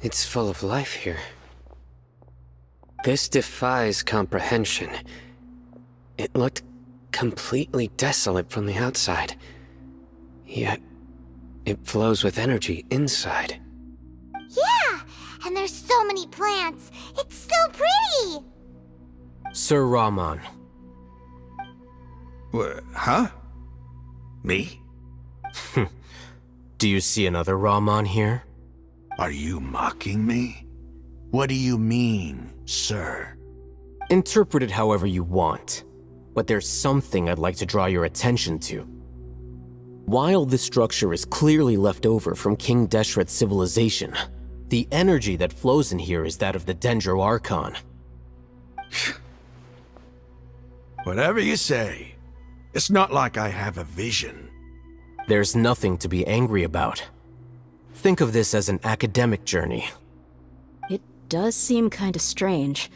It's full of life here. This defies comprehension. It looked completely desolate from the outside. Yet, it flows with energy inside. Yeah! And there's so many plants! It's so pretty! Sir Rahman. Huh? Me? Do you see another Rahman here? Are you mocking me? What do you mean, sir? Interpret it however you want, but there's something I'd like to draw your attention to. While this structure is clearly left over from King Deshret's civilization, the energy that flows in here is that of the Dendro Archon. Whatever you say. It's not like I have a vision. There's nothing to be angry about. Think of this as an academic journey. It does seem kinda strange.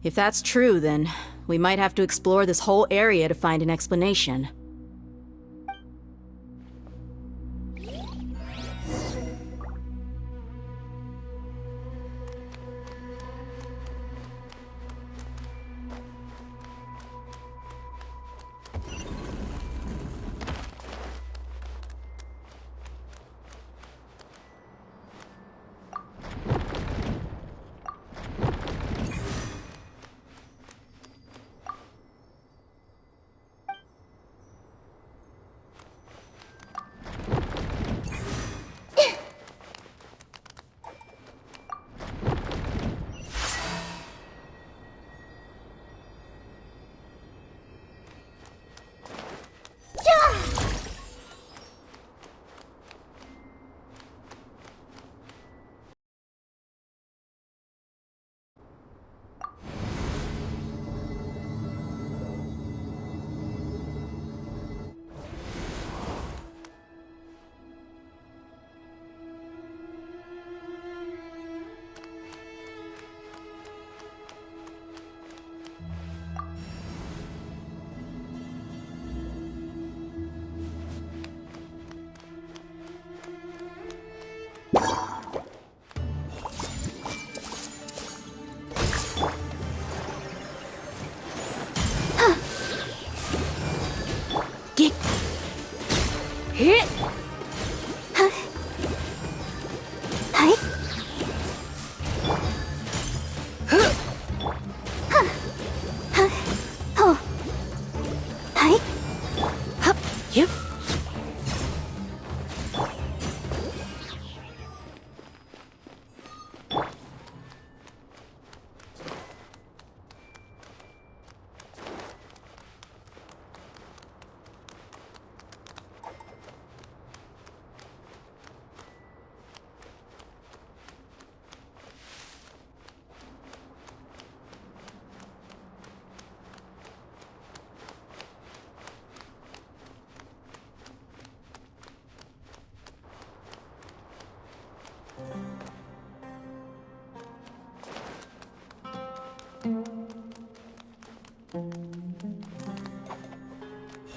If that's true, then we might have to explore this whole area to find an explanation.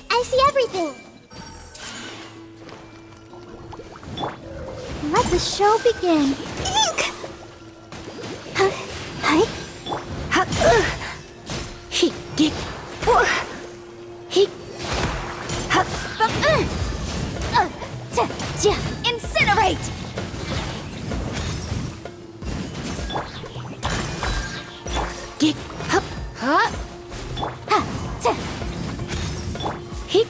I see everything! Let the show begin. Ink! Hi. He did. He. Incinerate! Dig. Huh? He.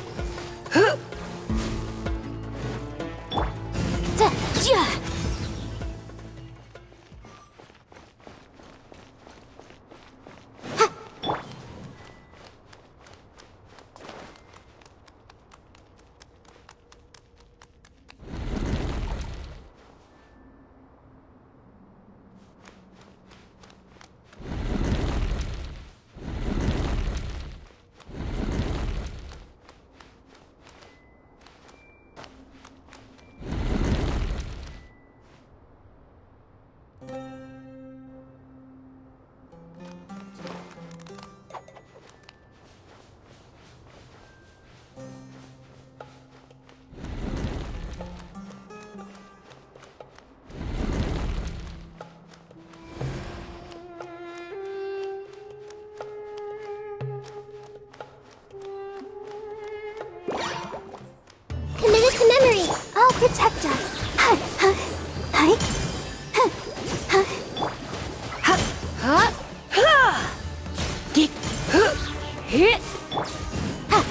protect us.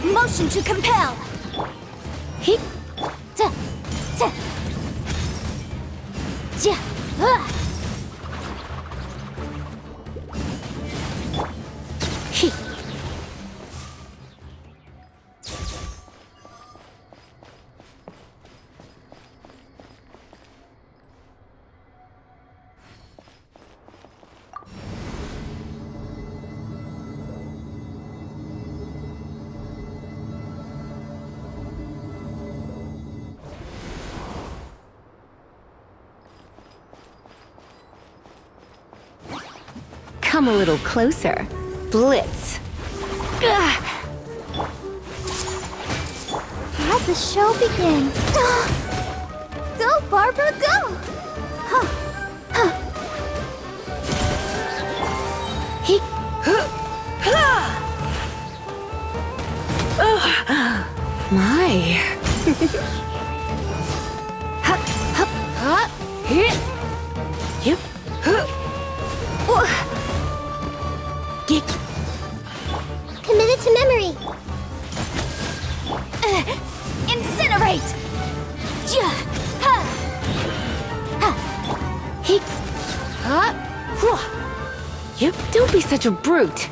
Motion to compel. Come a little closer. Blitz. Ugh. Let the show begin. Go, Barbara, go! My. Yep. Committed to memory. Incinerate! Yep. Don't be such a brute.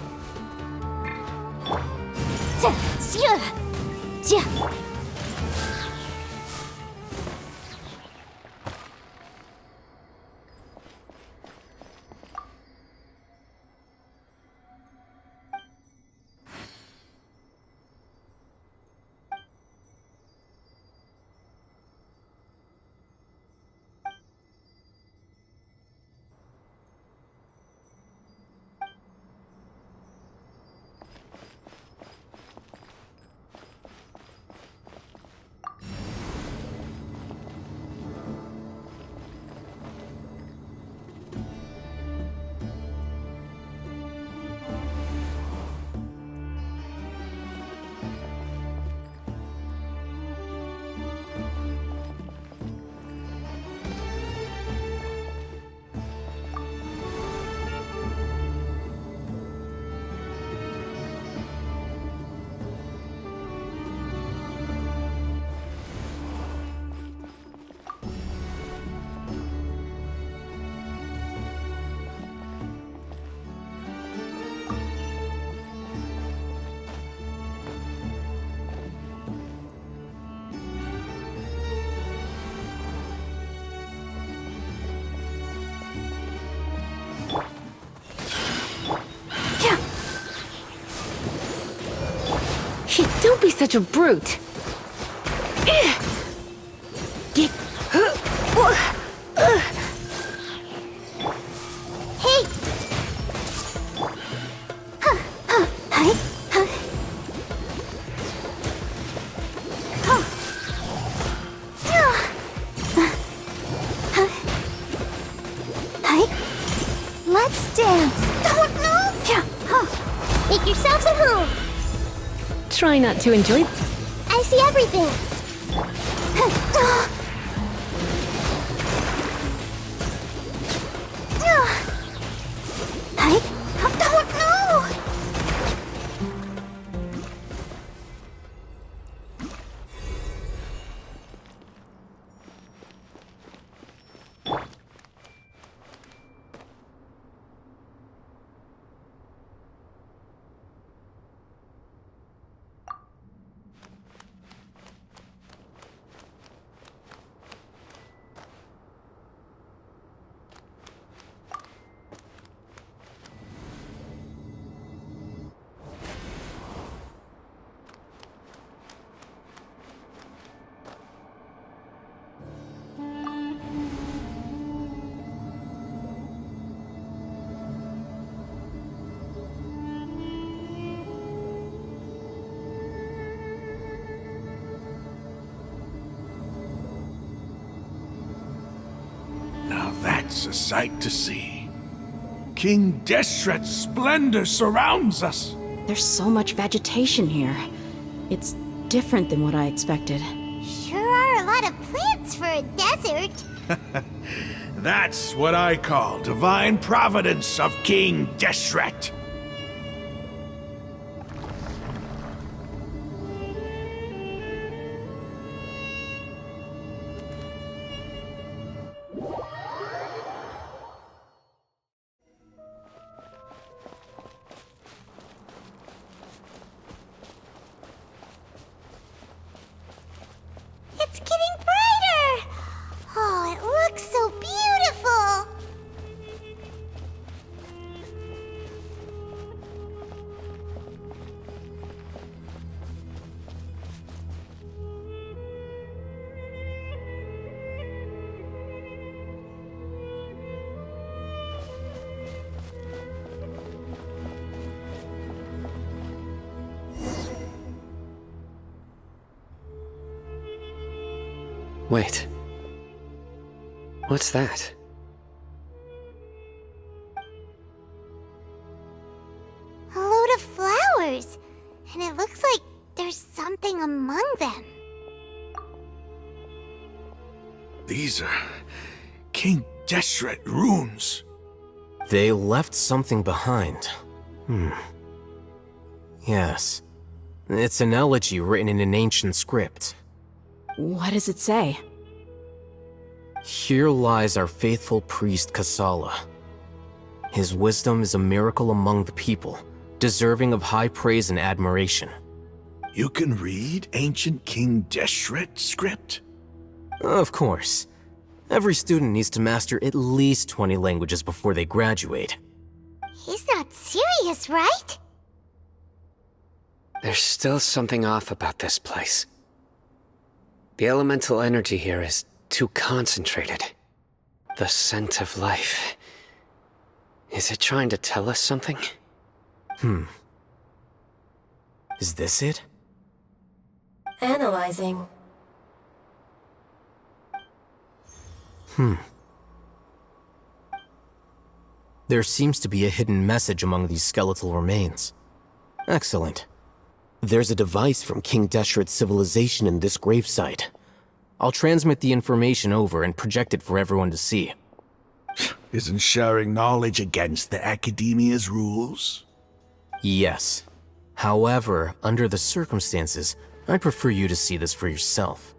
Don't be such a brute. Hey! Let's dance. Make yourselves at home. Try not to enjoy. I see everything. Now that's a sight to see. King Deshret's splendor surrounds us. There's so much vegetation here. It's different than what I expected. Sure are a lot of plants for a desert. That's what I call divine providence of King Deshret. It's getting brighter! Oh, it looks so beautiful! Wait. What's that? A load of flowers, and it looks like there's something among them. These are King Deshret runes. They left something behind. Yes. It's an elegy written in an ancient script. What does it say? Here lies our faithful priest Kasala. His wisdom is a miracle among the people, deserving of high praise and admiration. You can read ancient King Deshret script? Of course. Every student needs to master at least 20 languages before they graduate. He's not serious, right? There's still something off about this place. The elemental energy here is too concentrated. The scent of life. Is it trying to tell us something? Is this it? Analyzing. There seems to be a hidden message among these skeletal remains. Excellent. There's a device from King Deshret's civilization in this gravesite. I'll transmit the information over and project it for everyone to see. Isn't sharing knowledge against the Academia's rules? Yes. However, under the circumstances, I'd prefer you to see this for yourself.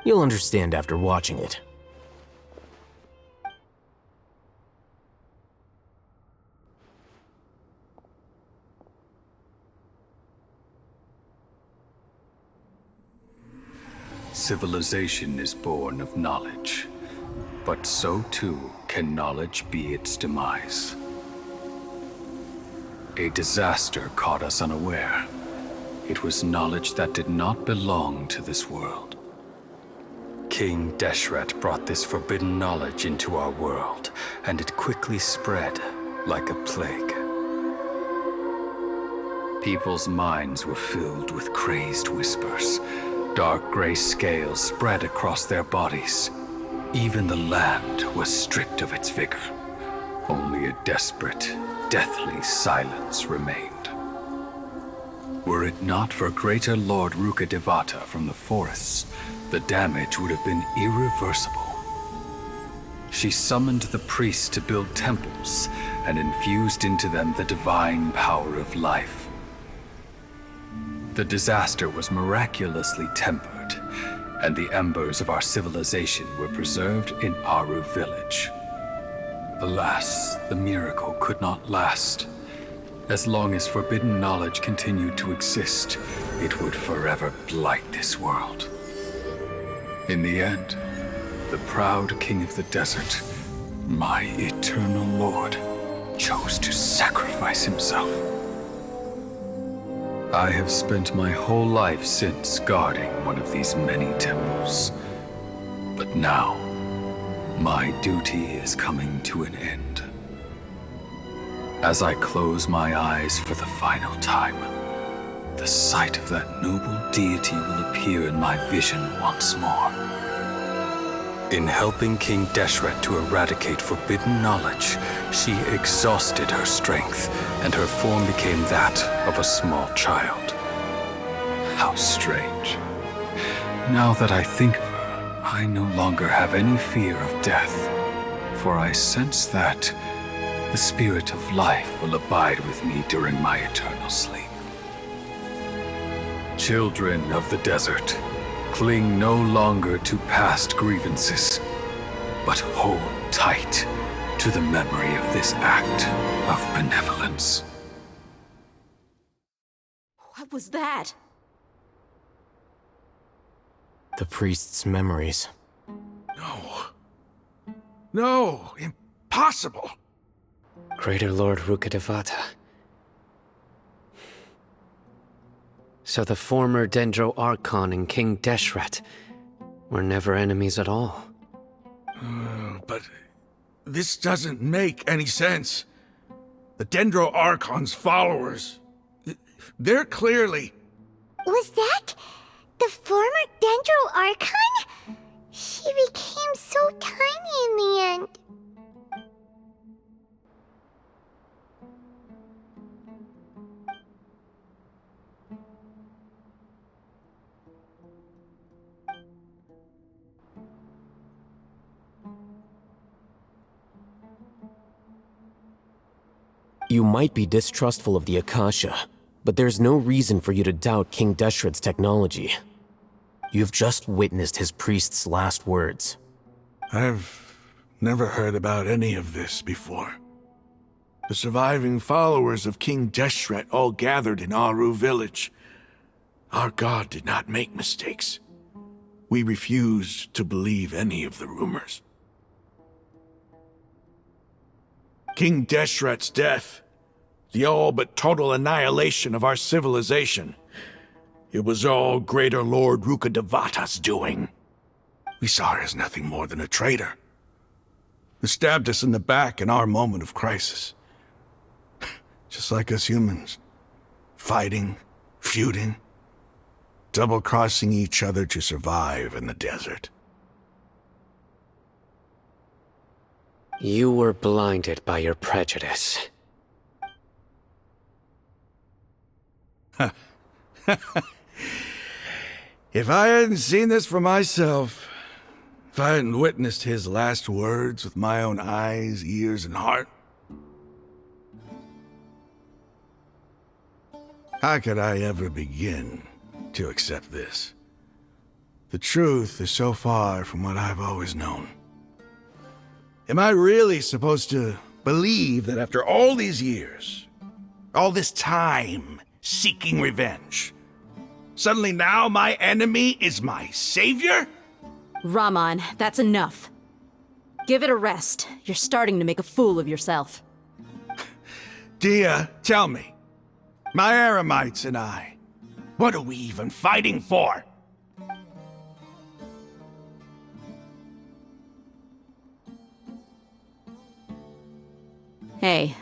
You'll understand after watching it. Civilization is born of knowledge, but so too can knowledge be its demise. A disaster caught us unaware. It was knowledge that did not belong to this world. King Deshret brought this forbidden knowledge into our world, and it quickly spread like a plague. People's minds were filled with crazed whispers. Dark gray scales spread across their bodies. Even the land was stripped of its vigor. Only a desperate, deathly silence remained. Were it not for greater Lord Ruka Devata from the forests, the damage would have been irreversible. She summoned the priests to build temples and infused into them the divine power of life. The disaster was miraculously tempered, and the embers of our civilization were preserved in Aru village. Alas, the miracle could not last. As long as forbidden knowledge continued to exist, it would forever blight this world. In the end, the proud king of the desert, my eternal lord, chose to sacrifice himself. I have spent my whole life since guarding one of these many temples. But now, my duty is coming to an end. As I close my eyes for the final time, the sight of that noble deity will appear in my vision once more. In helping King Deshret to eradicate forbidden knowledge, she exhausted her strength, and her form became that of a small child. How strange. Now that I think of her, I no longer have any fear of death, for I sense that the spirit of life will abide with me during my eternal sleep. Children of the desert, cling no longer to past grievances, but hold tight to the memory of this act of benevolence. What was that? The priest's memories. No. No, impossible. Greater Lord Rukkhadevata. So the former Dendro Archon and King Deshret were never enemies at all. But this doesn't make any sense. The Dendro Archon's followers, they're clearly... Was that the former Dendro Archon? She became so tiny in the end. You might be distrustful of the Akasha, but there's no reason for you to doubt King Deshret's technology. You've just witnessed his priest's last words. I've never heard about any of this before. The surviving followers of King Deshret all gathered in Aru village. Our god did not make mistakes. We refused to believe any of the rumors. King Deshret's death, the all but total annihilation of our civilization, it was all Greater Lord Rukkhadevata's doing. We saw her as nothing more than a traitor, who stabbed us in the back in our moment of crisis. Just like us humans, fighting, feuding, double-crossing each other to survive in the desert. You were blinded by your prejudice. If I hadn't seen this for myself, if I hadn't witnessed his last words with my own eyes, ears, and heart, how could I ever begin to accept this? The truth is so far from what I've always known. Am I really supposed to believe that after all these years, all this time seeking revenge, suddenly now my enemy is my savior? Raman, that's enough. Give it a rest. You're starting to make a fool of yourself. Dia, tell me, my Eremites and I, what are we even fighting for? Hey,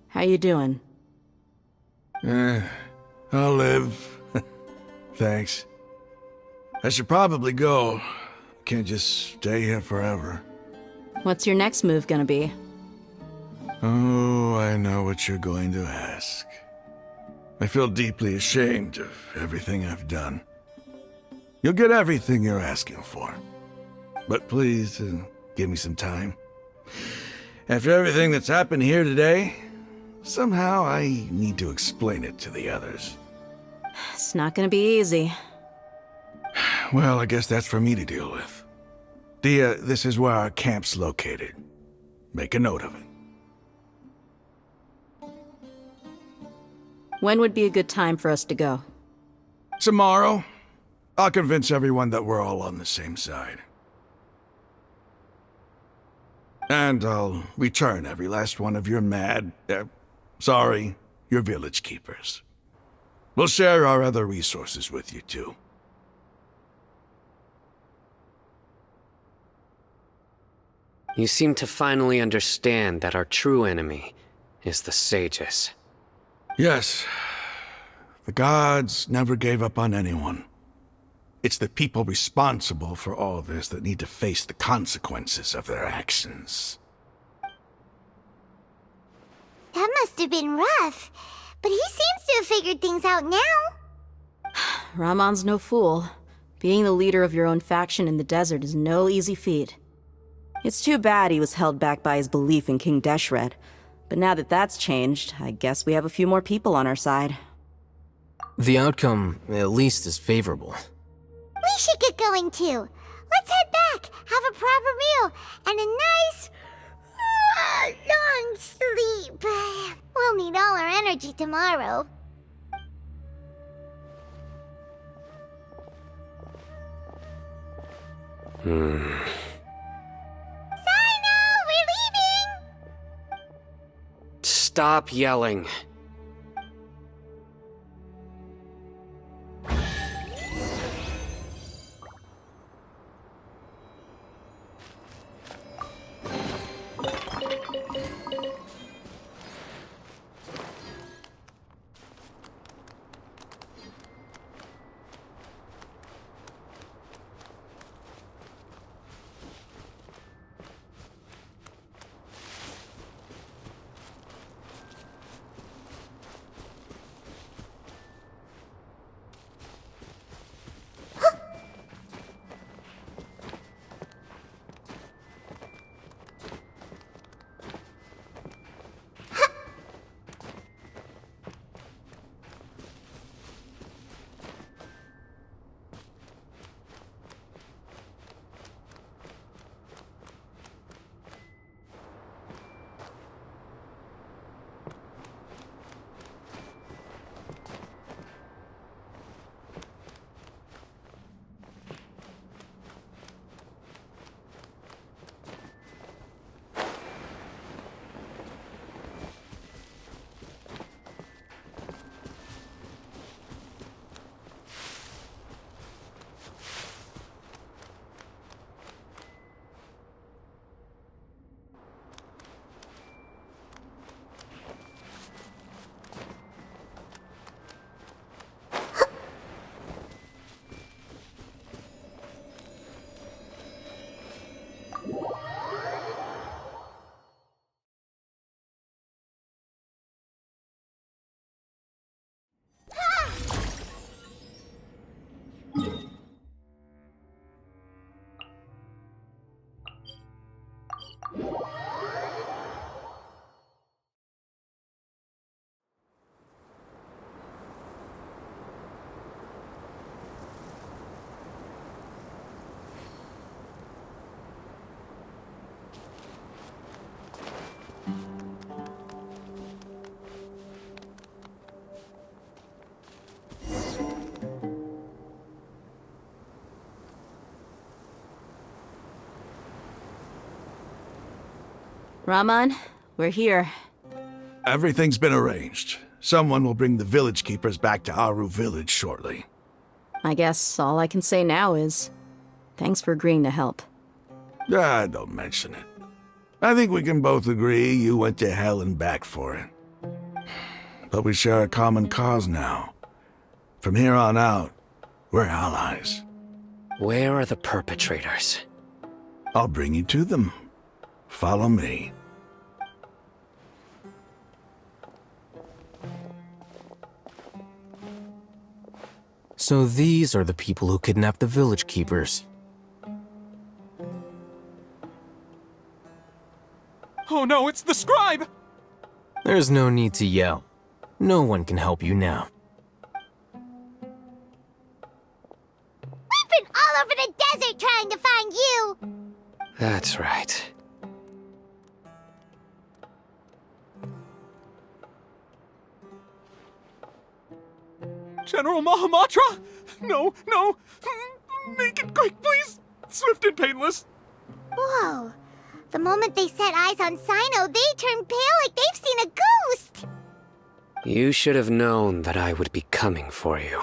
how you doing? I'll live. Thanks. I should probably go. Can't just stay here forever. What's your next move gonna be? Oh, I know what you're going to ask. I feel deeply ashamed of everything I've done. You'll get everything you're asking for. But please, give me some time. After everything that's happened here today, somehow I need to explain it to the others. It's not gonna be easy. Well, I guess that's for me to deal with. Dia, this is where our camp's located. Make a note of it. When would be a good time for us to go? Tomorrow, I'll convince everyone that we're all on the same side. And I'll return every last one of your your village keepers. We'll share our other resources with you too. You seem to finally understand that our true enemy is the sages. Yes, the gods never gave up on anyone. It's the people responsible for all this that need to face the consequences of their actions. That must have been rough, but he seems to have figured things out now. Ramon's no fool. Being the leader of your own faction in the desert is no easy feat. It's too bad he was held back by his belief in King Deshret. But now that that's changed, I guess we have a few more people on our side. The outcome, at least, is favorable. We should get going too. Let's head back, have a proper meal, and a nice, long sleep. We'll need all our energy tomorrow. Sino, we're leaving! Stop yelling. Raman, we're here. Everything's been arranged. Someone will bring the village keepers back to Aru village shortly. I guess all I can say now is, thanks for agreeing to help. Don't mention it. I think we can both agree you went to hell and back for it. But we share a common cause now. From here on out, we're allies. Where are the perpetrators? I'll bring you to them. Follow me. So these are the people who kidnapped the village keepers. Oh no, it's the scribe! There's no need to yell. No one can help you now. We've been all over the desert trying to find you! That's right. General Mahamatra? No, no! Make it quick, please! Swift and painless! Whoa. The moment they set eyes on Sino, they turned pale like they've seen a ghost! You should have known that I would be coming for you.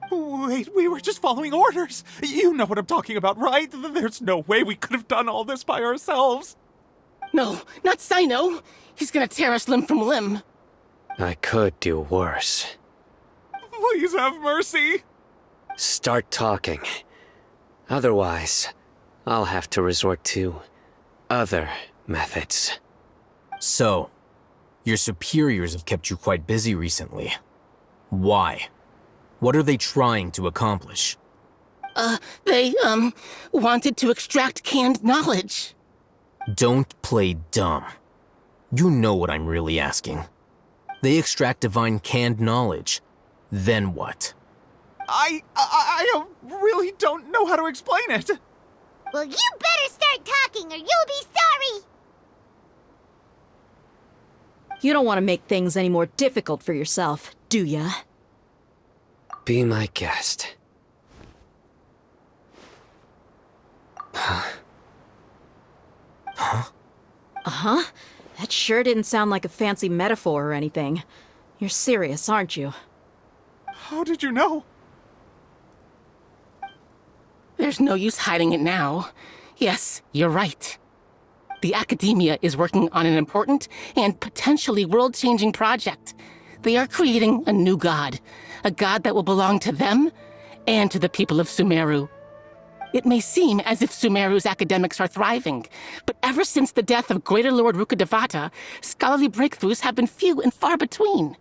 Wait, we were just following orders! You know what I'm talking about, right? There's no way we could have done all this by ourselves! No, not Sino. He's gonna tear us limb from limb. I could do worse. Please have mercy! Start talking. Otherwise, I'll have to resort to other methods. So, your superiors have kept you quite busy recently. Why? What are they trying to accomplish? They, wanted to extract canned knowledge. Don't play dumb. You know what I'm really asking. They extract divine canned knowledge. Then what? I really don't know how to explain it. Well, you better start talking or you'll be sorry! You don't want to make things any more difficult for yourself, do ya? Be my guest. Uh-huh. That sure didn't sound like a fancy metaphor or anything. You're serious, aren't you? How did you know? There's no use hiding it now. Yes, you're right. The Academia is working on an important and potentially world-changing project. They are creating a new god. A god that will belong to them and to the people of Sumeru. It may seem as if Sumeru's academics are thriving, but ever since the death of Greater Lord Rukkhadevata, scholarly breakthroughs have been few and far between.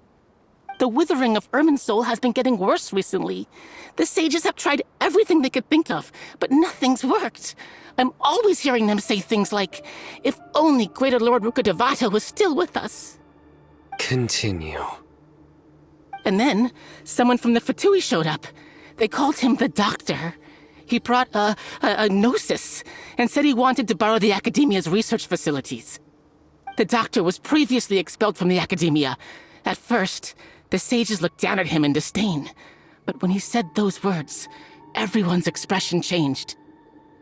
The withering of Irminsul has been getting worse recently. The sages have tried everything they could think of, but nothing's worked. I'm always hearing them say things like, if only Greater Lord Rukkhadevata was still with us. Continue. And then, someone from the Fatui showed up. They called him the Doctor. He brought a gnosis and said he wanted to borrow the Academia's research facilities. The Doctor was previously expelled from the Academia. At first, the sages looked down at him in disdain. But when he said those words, everyone's expression changed.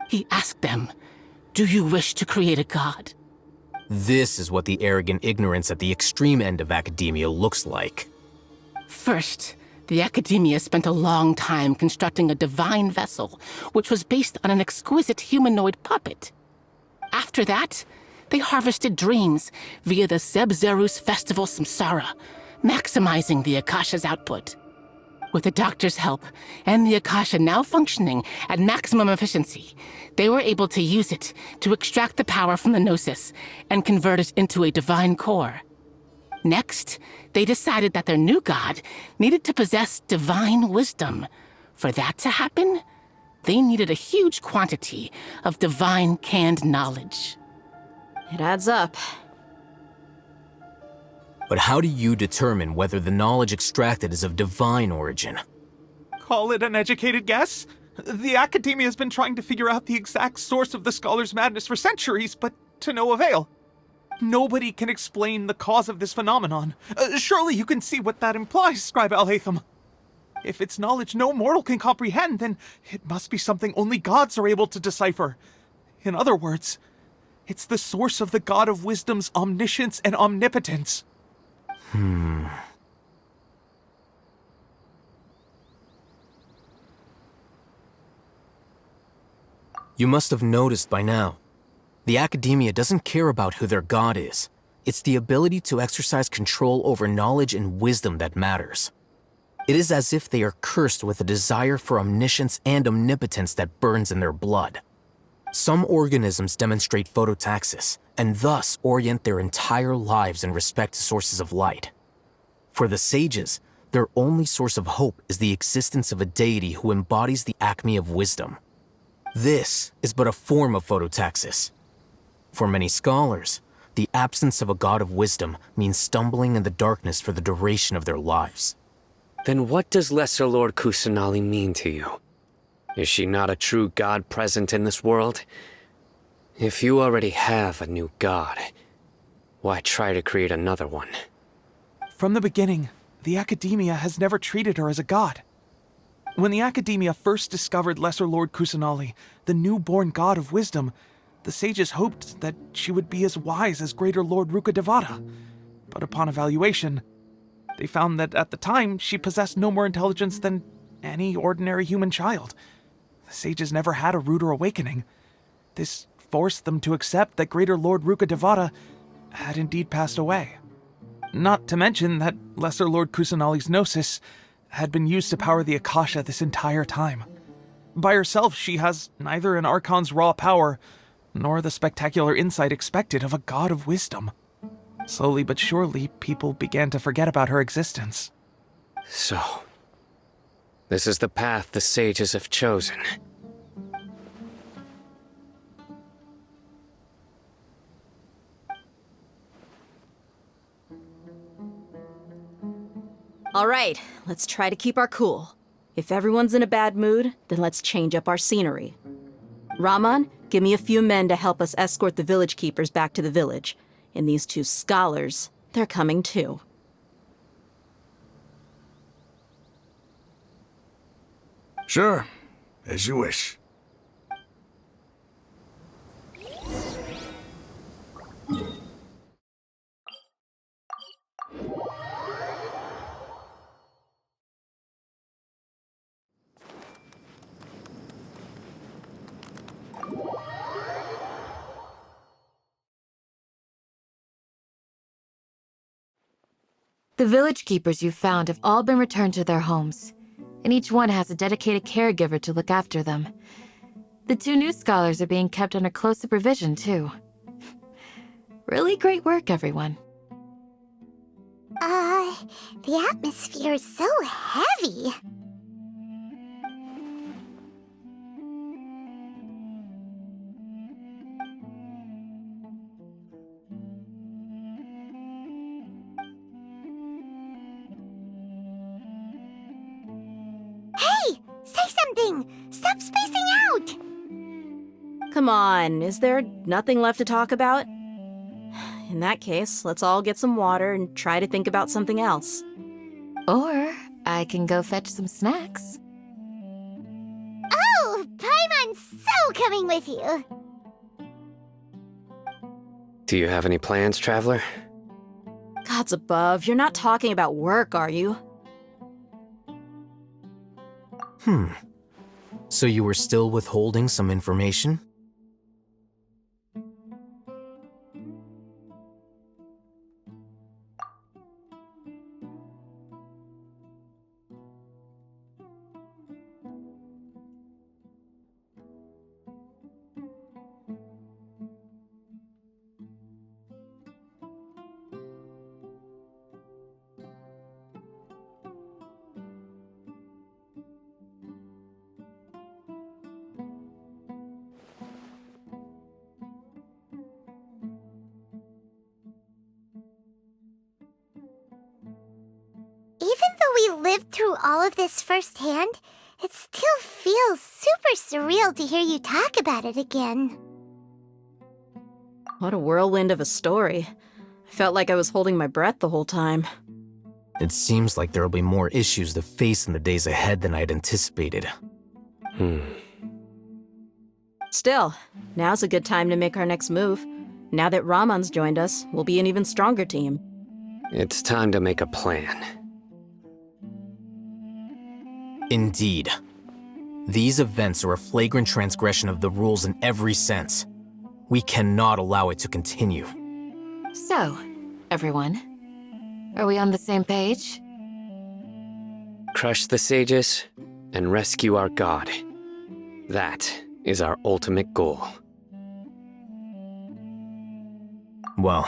He asked them, "Do you wish to create a god?" This is what the arrogant ignorance at the extreme end of academia looks like. First, the Academia spent a long time constructing a divine vessel, which was based on an exquisite humanoid puppet. After that, they harvested dreams via the Zeb-Zerus Festival Samsara, maximizing the Akasha's output. With the Doctor's help, and the Akasha now functioning at maximum efficiency, they were able to use it to extract the power from the Gnosis and convert it into a divine core. Next, they decided that their new god needed to possess divine wisdom. For that to happen, they needed a huge quantity of divine canned knowledge. It adds up. But how do you determine whether the knowledge extracted is of divine origin? Call it an educated guess? The Academia has been trying to figure out the exact source of the Scholar's madness for centuries, but to no avail. Nobody can explain the cause of this phenomenon. Surely you can see what that implies, Scribe Alhaitham. If it's knowledge no mortal can comprehend, then it must be something only gods are able to decipher. In other words, it's the source of the God of Wisdom's omniscience and omnipotence. You must have noticed by now. The Academia doesn't care about who their god is. It's the ability to exercise control over knowledge and wisdom that matters. It is as if they are cursed with a desire for omniscience and omnipotence that burns in their blood. Some organisms demonstrate phototaxis, and thus orient their entire lives in respect to sources of light. For the sages, their only source of hope is the existence of a deity who embodies the acme of wisdom. This is but a form of phototaxis. For many scholars, the absence of a god of wisdom means stumbling in the darkness for the duration of their lives. Then what does Lesser Lord Kusanali mean to you? Is she not a true god present in this world? If you already have a new god, why try to create another one? From the beginning, the Academia has never treated her as a god. When the Academia first discovered Lesser Lord Kusanali, the newborn god of wisdom, the sages hoped that she would be as wise as Greater Lord Rukkhadevata. But upon evaluation, they found that at the time she possessed no more intelligence than any ordinary human child. The sages never had a ruder awakening. This forced them to accept that Greater Lord Rukkhadevata had indeed passed away. Not to mention that Lesser Lord Kusanali's gnosis had been used to power the Akasha this entire time. By herself, she has neither an Archon's raw power, nor the spectacular insight expected of a god of wisdom. Slowly but surely, people began to forget about her existence. So, This is the path the sages have chosen. All right, let's try to keep our cool. If everyone's in a bad mood, then let's change up our scenery. Raman, give me a few men to help us escort the village keepers back to the village. And these two scholars, they're coming too. Sure, as you wish. The village keepers you found have all been returned to their homes, and each one has a dedicated caregiver to look after them. The two new scholars are being kept under close supervision, too. Really great work, everyone. The atmosphere is so heavy. Hey! Say something! Stop spacing out! Come on, is there nothing left to talk about? In that case, let's all get some water and try to think about something else. Or I can go fetch some snacks. Oh, Paimon's so coming with you! Do you have any plans, traveler? Gods above, you're not talking about work, are you? So you were still withholding some information? Even though we lived through all of this firsthand, it still feels super surreal to hear you talk about it again. What a whirlwind of a story. I felt like I was holding my breath the whole time. It seems like there'll be more issues to face in the days ahead than I'd anticipated. Still, now's a good time to make our next move. Now that Raman's joined us, we'll be an even stronger team. It's time to make a plan. Indeed. These events are a flagrant transgression of the rules in every sense. We cannot allow it to continue. So, everyone, are we on the same page? Crush the sages and rescue our god. That is our ultimate goal. Well,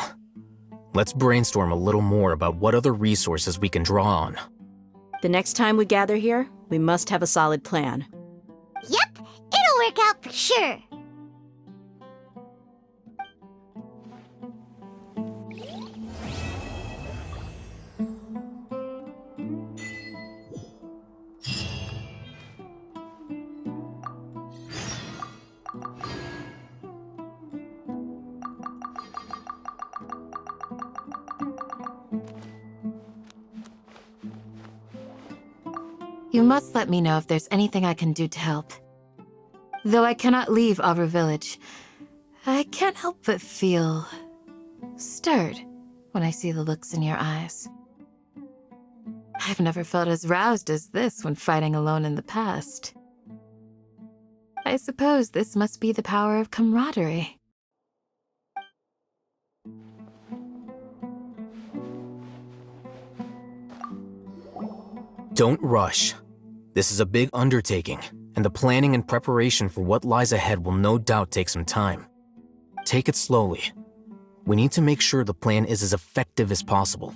let's brainstorm a little more about what other resources we can draw on. The next time we gather here, we must have a solid plan. Yep, it'll work out for sure. You must let me know if there's anything I can do to help. Though I cannot leave Avra Village, I can't help but feel stirred when I see the looks in your eyes. I've never felt as roused as this when fighting alone in the past. I suppose this must be the power of camaraderie. Don't rush. This is a big undertaking, and the planning and preparation for what lies ahead will no doubt take some time. Take it slowly. We need to make sure the plan is as effective as possible.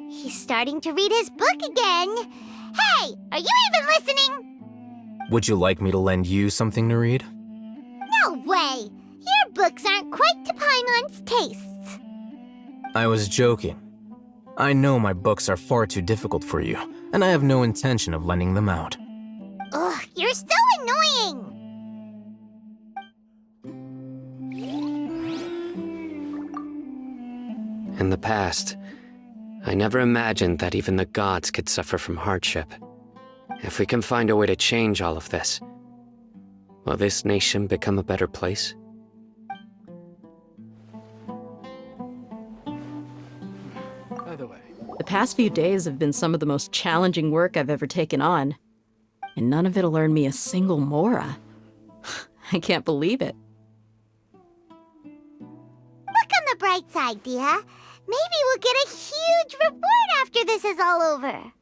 He's starting to read his book again. Hey, are you even listening? Would you like me to lend you something to read? No way! Your books aren't quite to Paimon's tastes. I was joking. I know my books are far too difficult for you, and I have no intention of lending them out. Ugh, you're so annoying! In the past, I never imagined that even the gods could suffer from hardship. If we can find a way to change all of this, will this nation become a better place? By the way, The past few days have been some of the most challenging work I've ever taken on. And none of it'll earn me a single mora. I can't believe it. Look on the bright side, Dia. Maybe we'll get a huge reward after this is all over.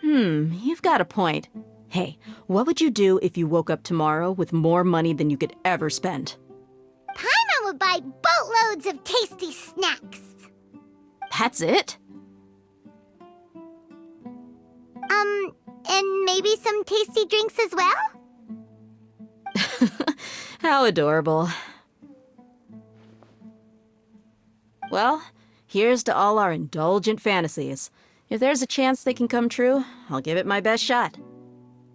You've got a point. Hey, what would you do if you woke up tomorrow with more money than you could ever spend? Paimon would buy boatloads of tasty snacks. That's it? And maybe some tasty drinks as well? How adorable. Well, here's to all our indulgent fantasies. If there's a chance they can come true, I'll give it my best shot.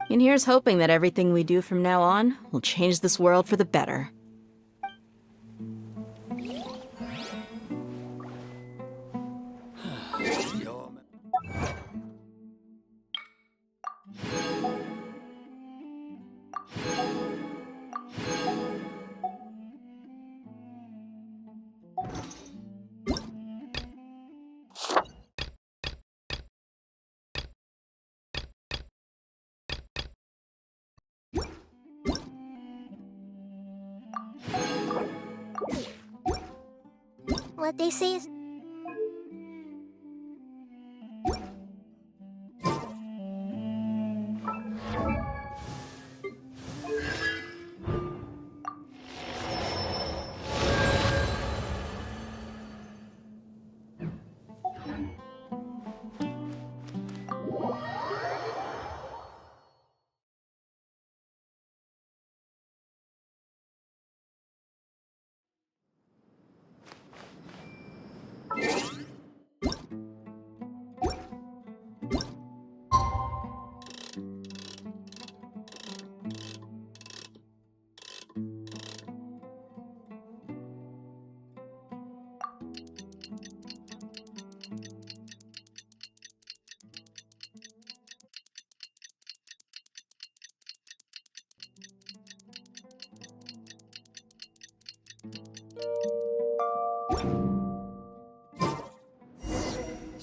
And here's hoping that everything we do from now on will change this world for the better. What they say is...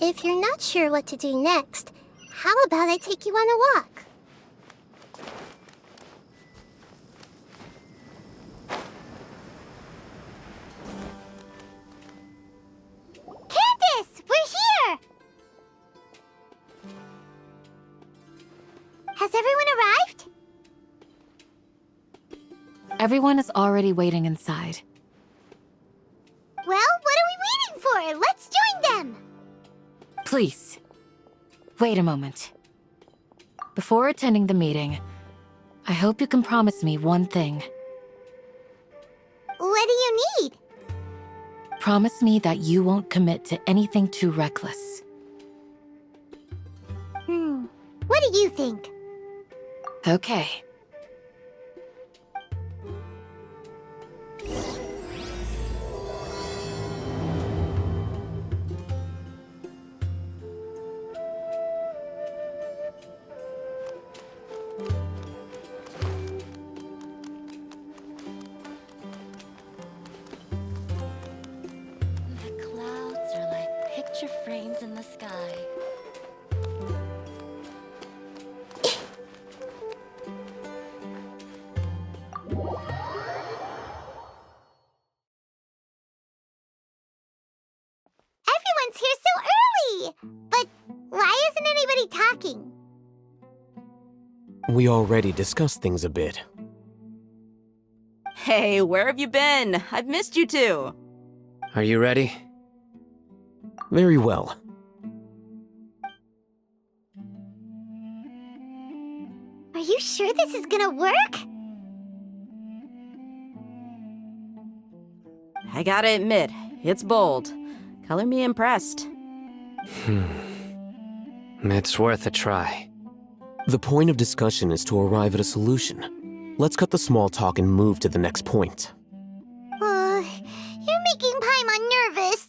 If you're not sure what to do next, how about I take you on a walk? Candace, we're here! Has everyone arrived? Everyone is already waiting inside. Well, what are we waiting for? Let's join them! Please, wait a moment. Before attending the meeting, I hope you can promise me one thing. What do you need? Promise me that you won't commit to anything too reckless. What do you think? Okay. The clouds are like picture frames in the sky. Everyone's here so early! But why isn't anybody talking? we already discussed things a bit. Hey, where have you been? I've missed you too. Are you ready? Very well. Are you sure this is gonna work? I gotta admit, it's bold. Color me impressed. It's worth a try. The point of discussion is to arrive at a solution. Let's cut the small talk and move to the next point. You're making Paimon nervous.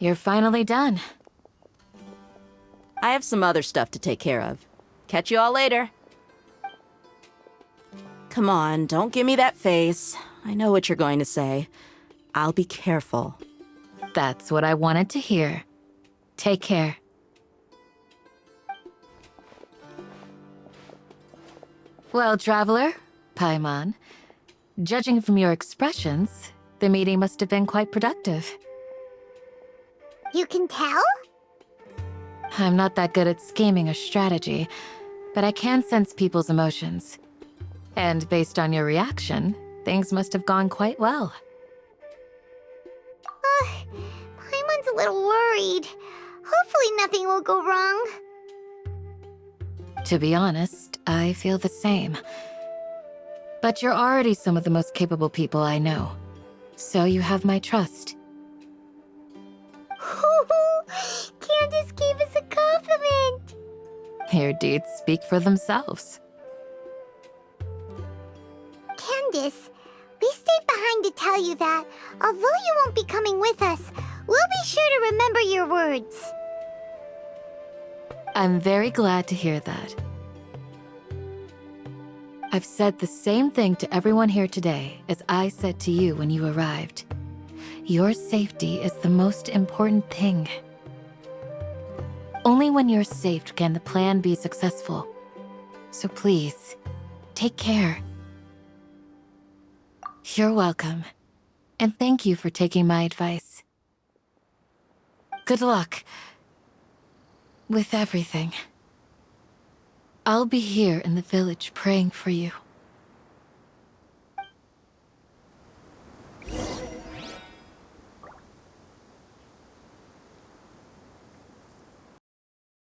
You're finally done. I have some other stuff to take care of. Catch you all later. Come on, don't give me that face. I know what you're going to say. I'll be careful. That's what I wanted to hear. Take care. Well, traveler, Paimon, judging from your expressions, the meeting must have been quite productive. You can tell? I'm not that good at scheming or strategy, but I can sense people's emotions. And based on your reaction, things must have gone quite well. Paimon's a little worried. Hopefully nothing will go wrong. To be honest, I feel the same. But you're already some of the most capable people I know, so you have my trust. Candace gave us a compliment. Your deeds speak for themselves. Candace, we stayed behind to tell you that, although you won't be coming with us, we'll be sure to remember your words. I'm very glad to hear that. I've said the same thing to everyone here today as I said to you when you arrived. Your safety is the most important thing. Only when you're safe can the plan be successful. So please, take care. You're welcome. And thank you for taking my advice. Good luck with everything. I'll be here in the village praying for you.